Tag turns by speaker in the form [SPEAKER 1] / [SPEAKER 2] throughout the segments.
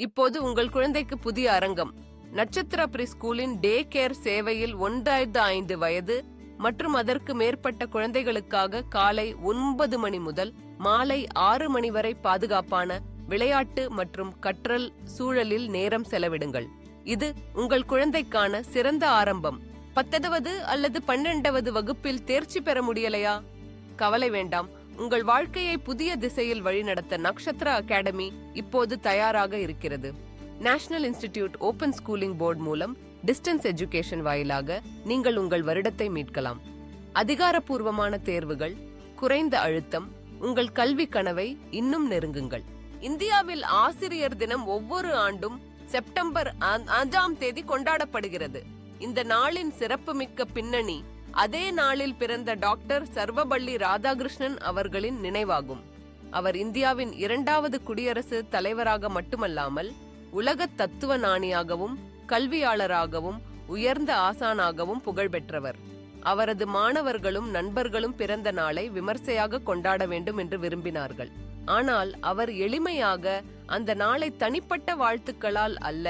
[SPEAKER 1] இப்போது உங்கள் குழந்தைக்கு புதிய அரங்கம். நட்சத்திர ப்ரீ ஸ்கூலின் டே கேர் சேவையில் 1-5 வயது மற்றும் அதற்கு மேற்பட்ட குழந்தைகளுக்காக காலை 9 மணி முதல் மாலை 6 மணி வரை பாதுகாப்பான விளையாட்டு மற்றும் கற்றல் சூழலில் நேரம் செலவிடுங்கள். இது உங்கள் குழந்தைக்கான சிறந்த ஆரம்பம். 10வது அல்லது 12வது வகுப்பில் தேர்ச்சி பெற முடியலையா? கவலை வேண்டாம். உங்கள் வாழ்க்கையை புதிய திசையில் வழிநடத்த நக்ஷத்ரா அகாடமி இப்போது தயாராக இருக்கிறது. National institute open schooling board மூலம் டிஸ்டன்ஸ் எஜுகேஷன் வாயிலாக நீங்கள் உங்கள் வருடத்தை மீட்கலாம். அதிகாரப்பூர்வமான தேர்வுகள், குறைந்த அழுத்தம், உங்கள் கல்வி கனவை இன்னும் நெருங்குங்கள். இந்தியாவில் ஆசிரியர் தினம் ஒவ்வொரு ஆண்டும் செப்டம்பர் 5ஆம் தேதி கொண்டாடப்படுகிறது. இந்த நாளின் சிறப்புமிக்க பின்னணி அதே நாளில் பிறந்த டாக்டர் சர்வபள்ளி ராதாகிருஷ்ணன் அவர்களின் நினைவாகும். அவர் இந்தியாவின் 2வது குடியரசுத் தலைவராக மட்டுமல்லாமல் உலக தத்துவ ஞானியாகவும் கல்வியாளராகவும் உயர்ந்த ஆசானாகவும் புகழ்பெற்றவர். அவரது மாணவர்களும் நண்பர்களும் பிறந்த நாளை விமர்சையாக கொண்டாட வேண்டும் என்று விரும்பினார்கள். ஆனால் அவர் எளிமையாக அந்த நாளை தனிப்பட்ட வாழ்த்துக்களால் அல்ல,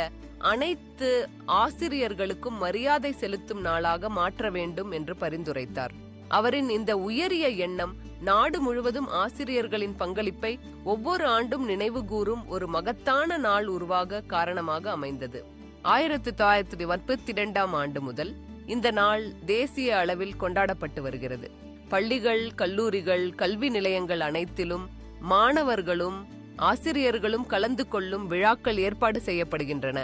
[SPEAKER 1] அனைத்து ஆசிரியர்களுக்கும் மரியாதை செலுத்தும் நாளாக மாற்ற வேண்டும் என்று பரிந்துரைத்தார். அவரின் இந்த உயரிய எண்ணம் நாடு முழுவதும் ஆசிரியர்களின் பங்களிப்பை ஒவ்வொரு ஆண்டும் நினைவு கூறும் ஒரு மகத்தான நாள் உருவாக காரணமாக அமைந்தது. 1942ஆம் ஆண்டு முதல் இந்த நாள் தேசிய அளவில் கொண்டாடப்பட்டு வருகிறது. பள்ளிகள், கல்லூரிகள், கல்வி நிலையங்கள் அனைத்திலும் மாணவர்களும் ஆசிரியர்களும் கலந்து கொள்ளும் விழாக்கள் ஏற்பாடு செய்யப்படுகின்றன.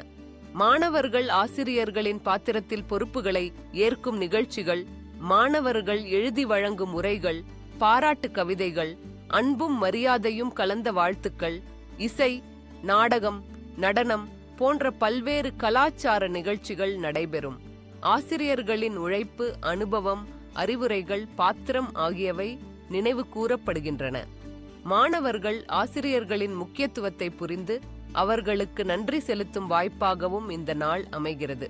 [SPEAKER 1] மாணவர்கள் ஆசிரியர்களின் பாத்திரத்தில் பொறுப்புகளை ஏற்கும் நிகழ்ச்சிகள், மாணவர்கள் எழுதி வழங்கும் உரைகள், பாராட்டு கவிதைகள், அன்பும் மரியாதையும் கலந்த வாழ்த்துக்கள், இசை, நாடகம், நடனம் போன்ற பல்வேறு கலாச்சார நிகழ்ச்சிகள் நடைபெறும். ஆசிரியர்களின் உழைப்பு, அனுபவம், அறிவுரைகள், பாத்திரம் ஆகியவை நினைவு கூறப்படுகின்றன. மாணவர்கள் ஆசிரியர்களின் முக்கியத்துவத்தை புரிந்து அவர்களுக்கு நன்றி செலுத்தும் வாய்ப்பாகவும் இந்த நாள் அமைகிறது.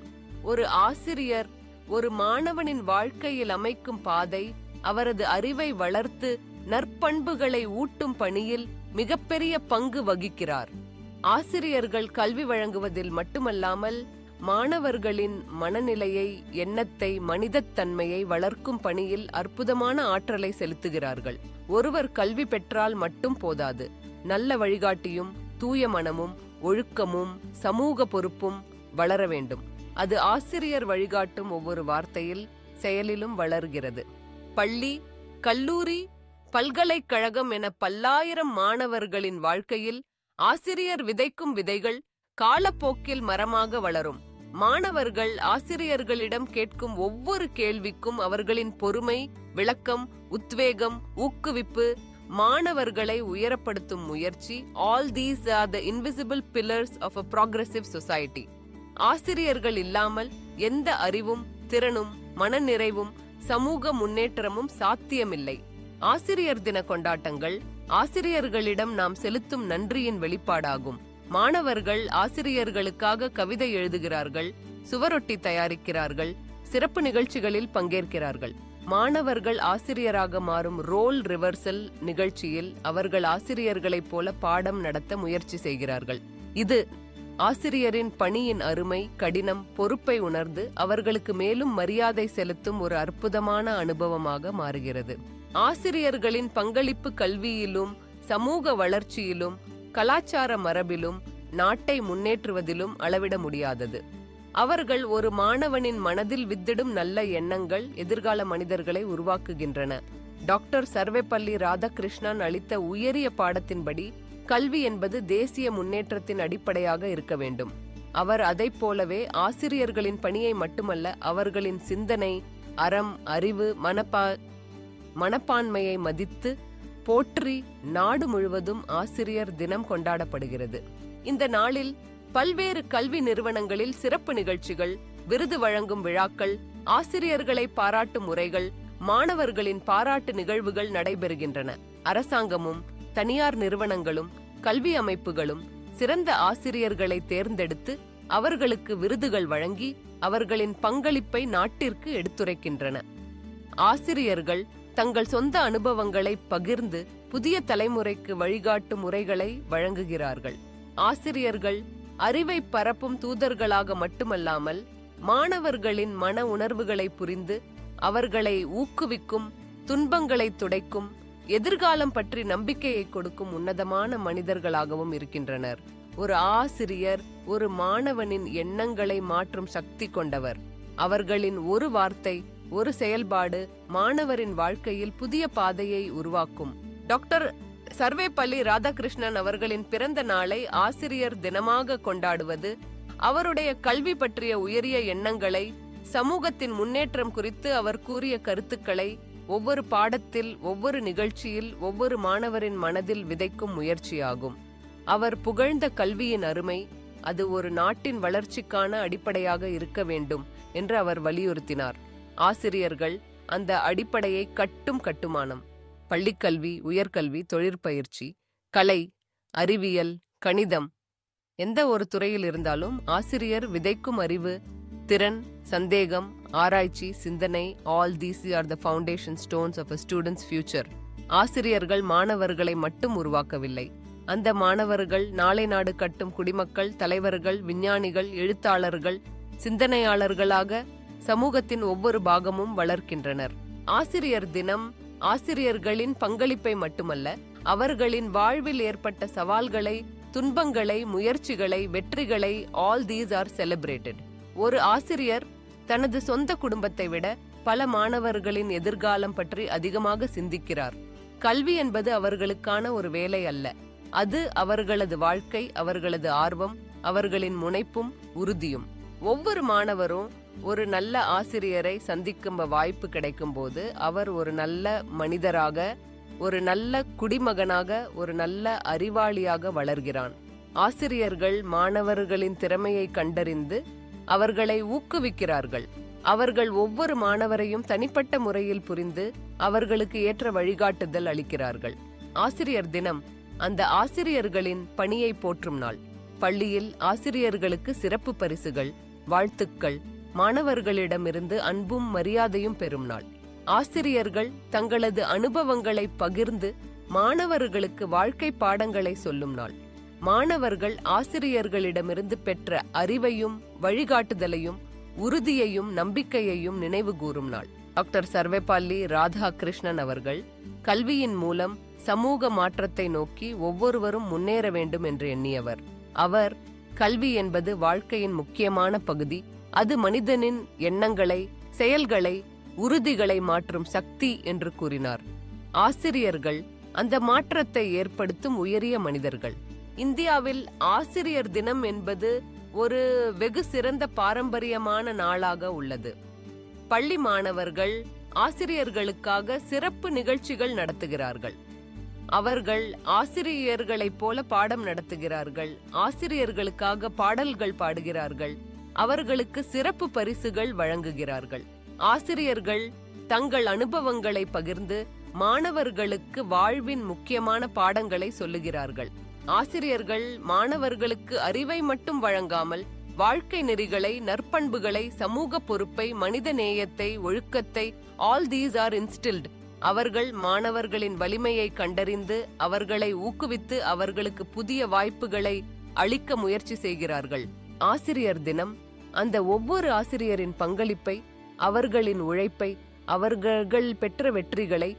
[SPEAKER 1] ஒரு ஆசிரியர் ஒரு மாணவனின் வாழ்க்கையில் அமைக்கும் பாதை, அவரது அறிவை வளர்த்து நற்பண்புகளை ஊட்டும் பணியில் மிகப்பெரிய பங்கு வகிக்கிறார். ஆசிரியர்கள் கல்வி வழங்குவதில் மட்டுமல்லாமல் மாணவர்களின் மனநிலையை, எண்ணத்தை, மனிதத்தன்மையை வளர்க்கும் பணியில் அற்புதமான ஆற்றலை செலுத்துகிறார்கள். ஒருவர் கல்வி பெற்றால் மட்டும் போதாது, நல்ல வழிகாட்டியும் தூய மனமும் ஒழுக்கமும் சமூக பொறுப்பும் வளர வேண்டும். அது ஆசிரியர் வழிகாட்டும் ஒவ்வொரு வார்த்தையில், செயலிலும் வளர்கிறது. பள்ளி, கல்லூரி, பல்கலைக்கழகம் என பல்லாயிரம் மாணவர்களின் வாழ்க்கையில் ஆசிரியர் விதைக்கும் விதைகள் காலப்போக்கில் மரமாக வளரும். மாணவர்கள் ஆசிரியர்களிடம் கேட்கும் ஒவ்வொரு கேள்விக்கும் அவர்களின் பொறுமை, விளக்கம், உத்வேகம், ஊக்குவிப்பு, மாணவர்களை உயரப்படுத்தும் முயற்சி, all these are the invisible pillars of a progressive society. ஆசிரியர்கள் இல்லாமல் எந்த அறிவும், திறனும், மனநிறைவும், சமூக முன்னேற்றமும் சாத்தியமில்லை. ஆசிரியர் தின கொண்டாட்டங்கள் ஆசிரியர்களிடம் நாம் செலுத்தும் நன்றியின் வெளிப்பாடாகும். மாணவர்கள் ஆசிரியர்களுக்காக கவிதை எழுதுகிறார்கள், சுவரொட்டி தயாரிக்கிறார்கள், சிறப்பு நிகழ்ச்சிகளில் பங்கேற்கிறார்கள். மாணவர்கள் ஆசிரியராக மாறும் ரோல் ரிவர்சல் நிகழ்ச்சியில் அவர்கள் ஆசிரியர்களைப் போல பாடம் நடத்த முயற்சி செய்கிறார்கள். இது ஆசிரியரின் பணியின் அருமை, கடினம், பொறுப்பை உணர்ந்து அவர்களுக்கு மேலும் மரியாதை செலுத்தும் ஒரு அற்புதமான அனுபவமாக மாறுகிறது. ஆசிரியர்களின் பங்களிப்பு கல்வியிலும், சமூக வளர்ச்சியிலும், கலாச்சார மரபிலும், நாட்டை முன்னேற்றுவதிலும் அளவிட முடியாதது. அவர்கள் ஒரு மாணவனின் மனதில் வித்திடும் நல்ல எண்ணங்கள் எதிர்கால மனிதர்களை உருவாக்குகின்றன. டாக்டர் சர்வபள்ளி ராதாகிருஷ்ணன் அளித்த உயரிய பாடத்தின்படி கல்வி என்பது தேசிய முன்னேற்றத்தின் அடிப்படையாக இருக்க வேண்டும். அவர் அதைப் போலவே ஆசிரியர்களின் பணியை மட்டுமல்ல, அவர்களின் சிந்தனை, அறம், அறிவு, மனப்பான்மையை மதித்து போற்றி நாடு முழுவதும் ஆசிரியர் தினம் கொண்டாடப்படுகிறது. இந்த நாளில் பல்வேறு கல்வி நிறுவனங்களில் சிறப்பு நிகழ்ச்சிகள், விருது வழங்கும் விழாக்கள், ஆசிரியர்களை பாராட்டும் உரைகள், மாணவர்களின் பாராட்டு நிகழ்வுகள் நடைபெறுகின்றன. அரசாங்கமும் தனியார் நிறுவனங்களும் கல்வி அமைப்புகளும் சிறந்த ஆசிரியர்களை தேர்ந்தெடுத்து அவர்களுக்கு விருதுகள் வழங்கி அவர்களின் பங்களிப்பை நாட்டிற்கு எடுத்துரைக்கின்றன. ஆசிரியர்கள் தங்கள் சொந்த அனுபவங்களை பகிர்ந்து புதிய தலைமுறைக்கு வழிகாட்டும் முறைகளை வழங்குகிறார்கள். ஆசிரியர்கள் அறிவை பரப்பும் தூதர்களாக மட்டுமல்லாமல் மாணவர்களின் மன உணர்வுகளை புரிந்து அவர்களை ஊக்குவிக்கும், துன்பங்களை துடைக்கும், எதிர்காலம் பற்றி நம்பிக்கையை கொடுக்கும் உன்னதமான மனிதர்களாகவும் இருக்கின்றனர். ஒரு ஆசிரியர் ஒரு மாணவனின் எண்ணங்களை மாற்றும் சக்தி கொண்டவர். அவர்களின் ஒரு வார்த்தை, ஒரு செயல்பாடு மாணவரின் வாழ்க்கையில் புதிய பாதையை உருவாக்கும். டாக்டர் சர்வேப்பள்ளி ராதாகிருஷ்ணன் அவர்களின் பிறந்த நாளை ஆசிரியர் தினமாக கொண்டாடுவது, அவருடைய கல்வி பற்றிய உயரிய எண்ணங்களை, சமூகத்தின் முன்னேற்றம் குறித்து அவர் கூறிய கருத்துக்களை ஒவ்வொரு பாடத்தில், ஒவ்வொரு நிகழ்ச்சியில், ஒவ்வொரு மாணவரின் மனதில் விதைக்கும் முயற்சியாகும். அவர் புகழ்ந்த கல்வியின் அருமை, அது ஒரு நாட்டின் வளர்ச்சிக்கான அடிப்படையாக இருக்க வேண்டும் என்று அவர் வலியுறுத்தினார். ஆசிரியர்கள் அந்த அடிப்படையை கட்டும் கட்டுமானம். பள்ளிக்கல்வி, உயர்கல்வி, தொழிற்பயிற்சி, கலை, அறிவியல், கணிதம், எந்த ஒரு துறையில் இருந்தாலும் ஆசிரியர் விதைக்கும் அறிவு, திறன், சந்தேகம், ஆராய்ச்சி, சிந்தனை, all these are the foundation stones of a student's future. ஆசிரியர்கள் மாணவர்களை மட்டும் உருவாக்கவில்லை. அந்த மாணவர்கள் நாளை நாடு கட்டும் குடிமக்கள், தலைவர்கள், விஞ்ஞானிகள், எழுத்தாளர்கள், சிந்தனையாளர்களாக சமூகத்தின் ஒவ்வொரு பாகமும் வளர்க்கின்றனர். ஆசிரியர் தினம் ஆசிரியர்களின் பங்களிப்பை மட்டுமல்ல, அவர்களின் வாழ்வில் ஏற்பட்ட சவால்களை, துன்பங்களை, முயற்சிகளை, வெற்றிகளை, all these are celebrated. ஒரு ஆசிரியர் தனது சொந்த குடும்பத்தை விட பல மாணவர்களின் எதிர்காலம் பற்றி அதிகமாக சிந்திக்கிறார். கல்வி என்பது அவர்களுக்கான ஒரு வேலை அல்ல, அது அவர்களது வாழ்க்கை, அவர்களது ஆர்வம், அவர்களின் முனைப்பும் உறுதியும். ஒவ்வொரு மாணவரும் ஒரு நல்ல ஆசிரியரை சந்திக்கும் வாய்ப்பு கிடைக்கும் போது அவர் ஒரு நல்ல மனிதராக, ஒரு நல்ல குடிமகனாக, ஒரு நல்ல அறிவாளியாக வளர்கிறான். ஆசிரியர்கள் மாணவர்களின் திறமையை கண்டறிந்து அவர்களை ஊக்குவிக்கிறார்கள். அவர்கள் ஒவ்வொரு மாணவரையும் தனிப்பட்ட முறையில் புரிந்து அவர்களுக்கு ஏற்ற வழிகாட்டுதல் அளிக்கிறார்கள். ஆசிரியர் தினம் அந்த ஆசிரியர்களின் பணியை போற்றும் நாள். பள்ளியில் ஆசிரியர்களுக்கு சிறப்பு பரிசுகள், வாழ்த்துக்கள், மாணவர்களிடமிருந்து அன்பும் மரியாதையும் பெறும் நாள். ஆசிரியர்கள் தங்களது அனுபவங்களை பகிர்ந்து மாணவர்களுக்கு வாழ்க்கை பாடங்களை சொல்லும் நாள். மாணவர்கள் ஆசிரியர்களிடமிருந்து பெற்ற அறிவையும் வழிகாட்டுதலையும் உறுதியையும் நம்பிக்கையையும் நினைவு கூறும் நாள். டாக்டர் சர்வேப்பள்ளி ராதாகிருஷ்ணன் அவர்கள் கல்வியின் மூலம் சமூக மாற்றத்தை நோக்கி ஒவ்வொருவரும் முன்னேற வேண்டும் என்று எண்ணியவர். அவர் கல்வி என்பது வாழ்க்கையின் முக்கியமான பகுதி, அது மனிதனின் எண்ணங்களை, செயல்களை, உறுதிகளை மாற்றும் சக்தி என்று கூறினார். ஆசிரியர்கள் அந்த மாற்றத்தை ஏற்படுத்தும் உயரிய மனிதர்கள். இந்தியாவில் ஆசிரியர் தினம் என்பது ஒரு வெகு சிறந்த பாரம்பரியமான நாளாக உள்ளது. பள்ளி மாணவர்கள் ஆசிரியர்களுக்காக சிறப்பு நிகழ்ச்சிகள் நடத்துகிறார்கள். அவர்கள் ஆசிரியர்களைப் போல பாடம் நடத்துகிறார்கள். ஆசிரியர்களுக்காக பாடல்கள் பாடுகிறார்கள். அவர்களுக்கு சிறப்பு பரிசுகள் வழங்குகிறார்கள். ஆசிரியர்கள் தங்கள் அனுபவங்களை பகிர்ந்து மாணவர்களுக்கு வாழ்வின் முக்கியமான பாடங்களை சொல்லுகிறார்கள். ஆசிரியர்கள் மாணவர்களுக்கு அறிவை மட்டும் வழங்காமல் வாழ்க்கை நெறிகளை, நற்பண்புகளை, சமூக பொறுப்பை, மனித நேயத்தை, ஒழுக்கத்தை, all these are instilled. அவர்கள் மாணவர்களின் வலிமையை கண்டறிந்து அவர்களை ஊக்குவித்து அவர்களுக்கு புதிய வாய்ப்புகளை அளிக்க முயற்சி செய்கிறார்கள். ஆசிரியர் தினம் அந்த ஒவ்வொரு ஆசிரியரின் பங்களிப்பை, அவர்களின் உழைப்பை, அவர்கள் பெற்ற வெற்றிகளை,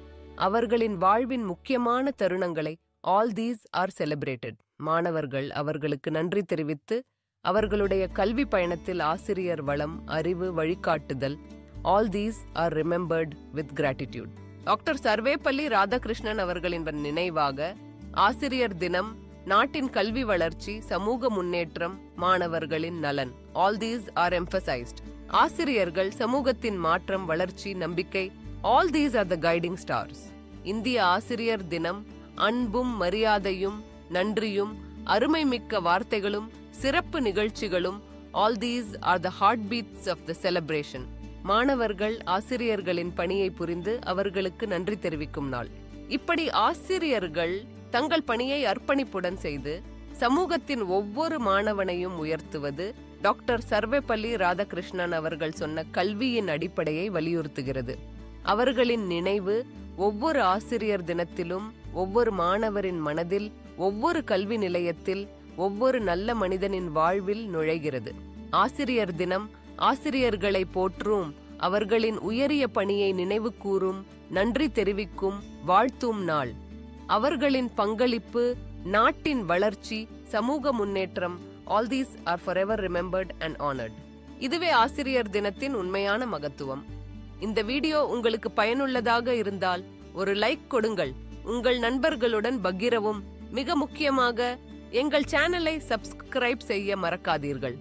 [SPEAKER 1] அவர்களின் வாழ்வின் முக்கியமான தருணங்களை, all these are celebrated. மாணவர்கள் அவர்களுக்கு நன்றி தெரிவித்து அவர்களுடைய கல்வி பயணத்தில் ஆசிரியர் வளம், அறிவு, வழிகாட்டுதல், all these are remembered with gratitude. Doctor Sarvepalli Radhakrishnan அவர்களின் நினைவாக ஆசிரியர் தினம் நாட்டின் கல்வி வளர்ச்சி, சமூக முன்னேற்றம், மாணவர்களின் நலன், all these are emphasized. ஆசிரியர்கள் சமூகத்தின் மாற்றம், வளர்ச்சி, நம்பிக்கை, all these are the guiding stars. இந்திய ஆசிரியர் தினம் அன்பும் மரியாதையும் நன்றியும் அருமைமிக்க வார்த்தைகளும் சிறப்பு நிகழ்ச்சிகளும், all these are the heartbeats of the celebration. மாணவர்கள் ஆசிரியர்களின் பணியை புரிந்து அவர்களுக்கு நன்றி தெரிவிக்கும் நாள். இப்படி ஆசிரியர்கள் தங்கள் பணியை அர்ப்பணிப்புடன் செய்து சமூகத்தின் ஒவ்வொரு மாணவனையும் உயர்த்துவது டாக்டர் சர்வேப்பள்ளி ராதாகிருஷ்ணன் அவர்கள் சொன்ன கல்வியின் அடிப்படையை வலியுறுத்துகிறது. அவர்களின் நினைவு ஒவ்வொரு ஆசிரியர் தினத்திலும், ஒவ்வொரு மாணவரின் மனதில், ஒவ்வொரு கல்வி நிலையத்தில், ஒவ்வொரு நல்ல மனிதனின் வாழ்வில் நுழைகிறது. ஆசிரியர் தினம் ஆசிரியர்களை போற்றும், அவர்களின் உயரிய பணியை நினைவு கூறும், நன்றி தெரிவிக்கும், வாழ்த்தும் நாள். அவர்களின் பங்களிப்பு நாட்டின் வளர்ச்சி, சமூக முன்னேற்றம், all these are forever remembered and honored. இதுவே ஆசிரியர் தினத்தின் உண்மையான மகத்துவம். இந்த வீடியோ உங்களுக்கு பயனுள்ளதாக இருந்தால் ஒரு லைக் கொடுங்கள், உங்கள் நண்பர்களுடன் பகிரவும். மிக முக்கியமாக எங்கள் சேனலை சப்ஸ்கிரைப் செய்ய மறக்காதீர்கள்.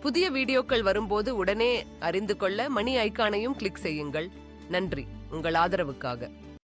[SPEAKER 1] புதிய வீடியோக்கள் வரும்போது உடனே அறிந்து கொள்ள மணி ஐகானையும் கிளிக் செய்யுங்கள். நன்றி உங்கள் ஆதரவுக்காக.